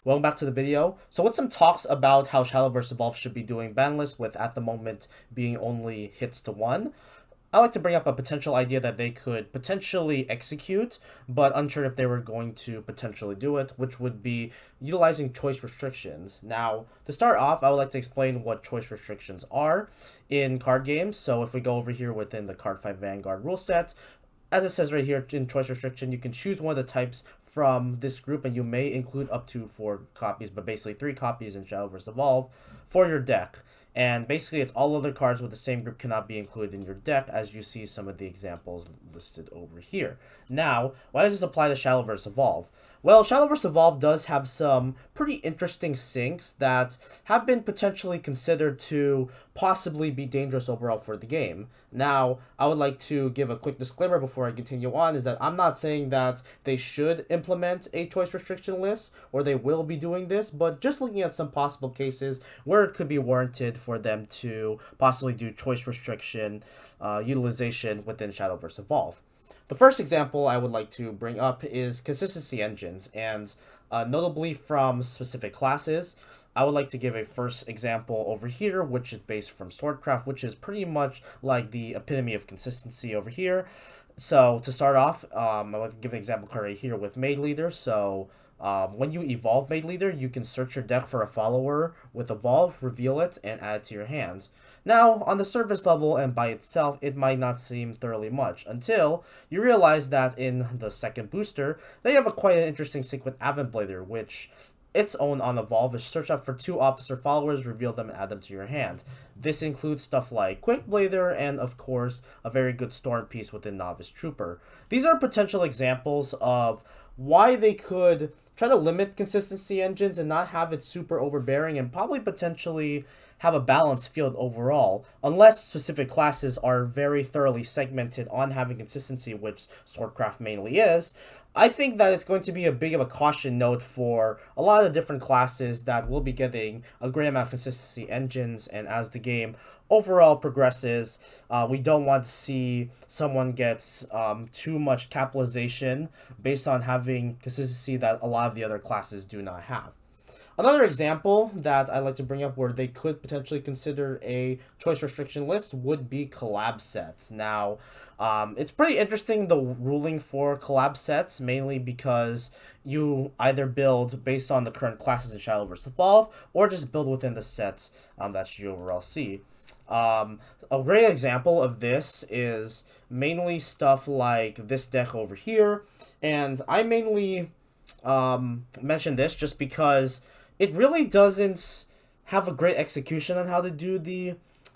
Welcome back to the video. So with some talks about how Shadowverse Evolve should be doing banlist with at the moment being only hits to 1, I like to bring up a potential idea that they could potentially execute, but unsure if they were going to potentially do it, which would be utilizing choice restrictions. Now, to start off, I would like to explain what choice restrictions are in card games. So if we go over here within the Card Fight Vanguard rule set, as it says right here in choice restriction, you can choose one of the types from this group, and you may include up to 4 copies, but basically 3 copies in Shadowverse Evolve for your deck. And basically, it's all other cards with the same group cannot be included in your deck, as you see some of the examples listed over here. Now, why does this apply to Shadowverse Evolve? Well, Shadowverse Evolve does have some pretty interesting syncs that have been potentially considered to possibly be dangerous overall for the game. Now, I would like to give a quick disclaimer before I continue on, is that I'm not saying that they should implement a choice restriction list, or they will be doing this, but just looking at some possible cases where it could be warranted for them to possibly do choice restriction utilization within Shadowverse Evolve. The first example I would like to bring up is consistency engines, and notably from specific classes. I would like to give a first example over here, which is based from Swordcraft, which is pretty much like the epitome of consistency over here. So to start off, I would like to give an example card right here with Mage Leader. So when you evolve Mage Leader, you can search your deck for a follower with Evolve, reveal it, and add it to your hand. Now, on the surface level and by itself, it might not seem thoroughly much until you realize that in the second booster, they have a quite an interesting sync with Aventblader, which its own on Evolve is search up for 2 officer followers, reveal them, and add them to your hand. This includes stuff like Quickblader and, of course, a very good Storm piece within Novice Trooper. These are potential examples of why they could try to limit consistency engines and not have it super overbearing, and probably potentially have a balanced field overall, unless specific classes are very thoroughly segmented on having consistency, which Swordcraft mainly is. I think that it's going to be a big of a caution note for a lot of the different classes that will be getting a great amount of consistency engines, and as the game overall progresses, we don't want to see someone gets too much capitalization based on having consistency that a lot of the other classes do not have. Another example that I'd like to bring up where they could potentially consider a choice restriction list would be Collab Sets. Now, it's pretty interesting, the ruling for Collab Sets, mainly because you either build based on the current classes in Shadowverse Evolve, or just build within the sets that you overall see. A great example of this is mainly stuff like this deck over here, and I mainly mention this just because it really doesn't have a great execution on how to do the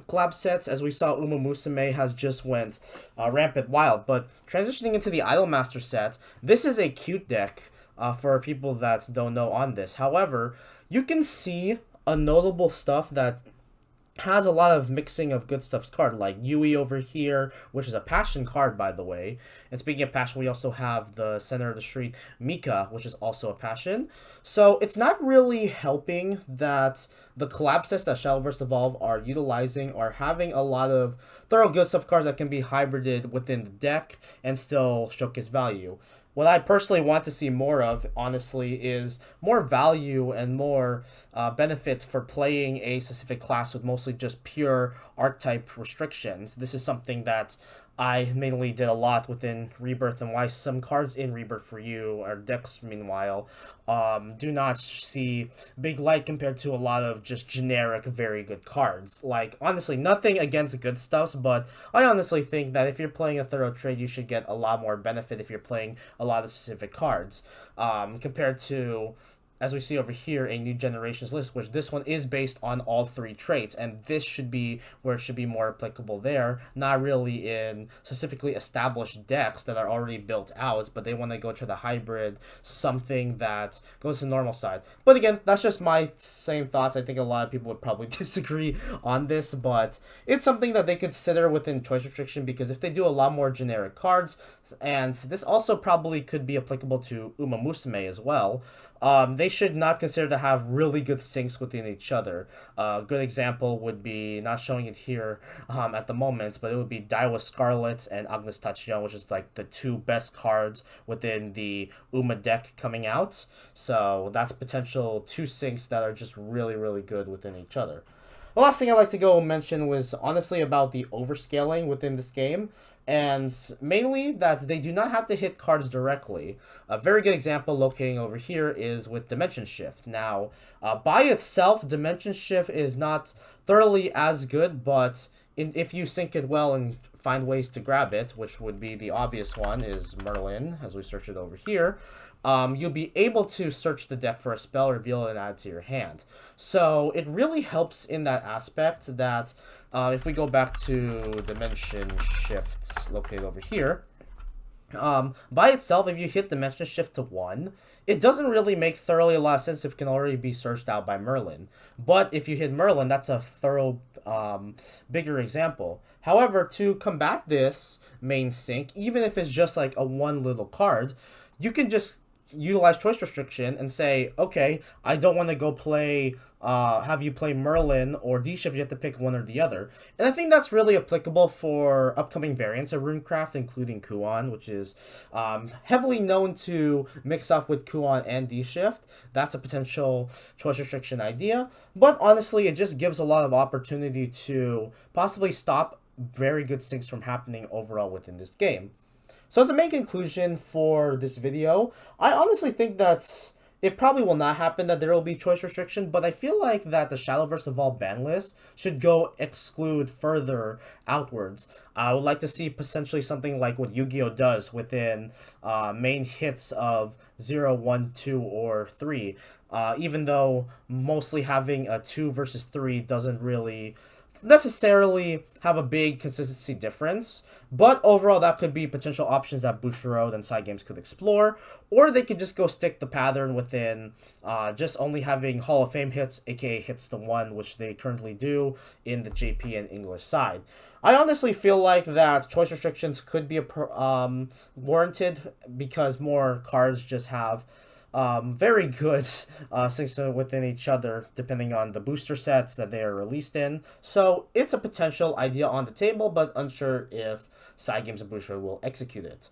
collab sets. As we saw, Uma Musume has just went rampant wild. But transitioning into the Idolmaster set, this is a cute deck for people that don't know on this. However, you can see a notable stuff that has a lot of mixing of good stuff's card, like Yui over here, which is a passion card, by the way. And speaking of passion, we also have the center of the street Mika, which is also a passion. So it's not really helping that the collab sets that Shadowverse Evolve are utilizing are having a lot of thorough good stuff cards that can be hybrided within the deck and still showcase value. What I personally want to see more of, honestly, is more value and more benefit for playing a specific class with mostly just pure archetype restrictions. This is something that I mainly did a lot within Rebirth, and why some cards in Rebirth for you, or decks meanwhile, do not see big light compared to a lot of just generic, very good cards. Like, honestly, nothing against good stuffs, but I honestly think that if you're playing a thorough trade, you should get a lot more benefit if you're playing a lot of specific cards, compared to, as we see over here, a new generations list, which this one is based on all 3 traits, and this should be where it should be more applicable there, not really in specifically established decks that are already built out, but they want to go to the hybrid, something that goes to the normal side. But again, that's just my same thoughts. I think a lot of people would probably disagree on this, but it's something that they consider within choice restriction, because if they do a lot more generic cards, and this also probably could be applicable to Uma Musume as well, they should not consider to have really good syncs within each other. A good example would be, not showing it here at the moment, but it would be Daiwa Scarlet and Agnes Tachion, which is like the two best cards within the Uma deck coming out. So that's potential two syncs that are just really, really good within each other. The last thing I'd like to go mention was honestly about the overscaling within this game, and mainly that they do not have to hit cards directly. A very good example locating over here is with Dimension Shift. Now, by itself, Dimension Shift is not thoroughly as good, but if you sync it well and find ways to grab it, which would be the obvious one is Merlin, as we search it over here, you'll be able to search the deck for a spell, reveal it, and add it to your hand. So it really helps in that aspect that if we go back to Dimension Shift located over here, by itself, if you hit Dimension Shift to 1, it doesn't really make thoroughly a lot of sense if it can already be searched out by Merlin. But if you hit Merlin, that's a thorough, bigger example. However, to combat this main sync, even if it's just like a one little card, you can just utilize choice restriction and say, okay, I don't want to go play, have you play Merlin or D-Shift, you have to pick one or the other. And I think that's really applicable for upcoming variants of Runecraft, including Kuon, which is heavily known to mix up with Kuon and D-Shift. That's a potential choice restriction idea. But honestly, it just gives a lot of opportunity to possibly stop very good syncs from happening overall within this game. So as a main conclusion for this video, I honestly think that it probably will not happen that there will be choice restriction, but I feel like that the Shadowverse Evolved ban list should go exclude further outwards. I would like to see potentially something like what Yu-Gi-Oh! Does within main hits of 0, 1, 2, or 3, even though mostly having a 2 versus 3 doesn't really necessarily have a big consistency difference, but overall that could be potential options that Bushiroad and side games could explore, or they could just go stick the pattern within just only having Hall of Fame hits, aka hits to 1, which they currently do in the JP and English side. I honestly feel like that choice restrictions could be warranted because more cards just have very good syncs within each other depending on the booster sets that they are released in. So it's a potential idea on the table, but unsure if side games and Bushiroad will execute it.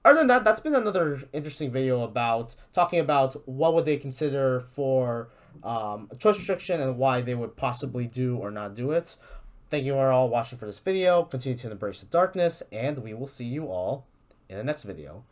Other than that, that's been another interesting video about talking about what would they consider for a choice restriction and why they would possibly do or not do it. Thank you for all watching for this video. Continue to embrace the darkness, and we will see you all in the next video.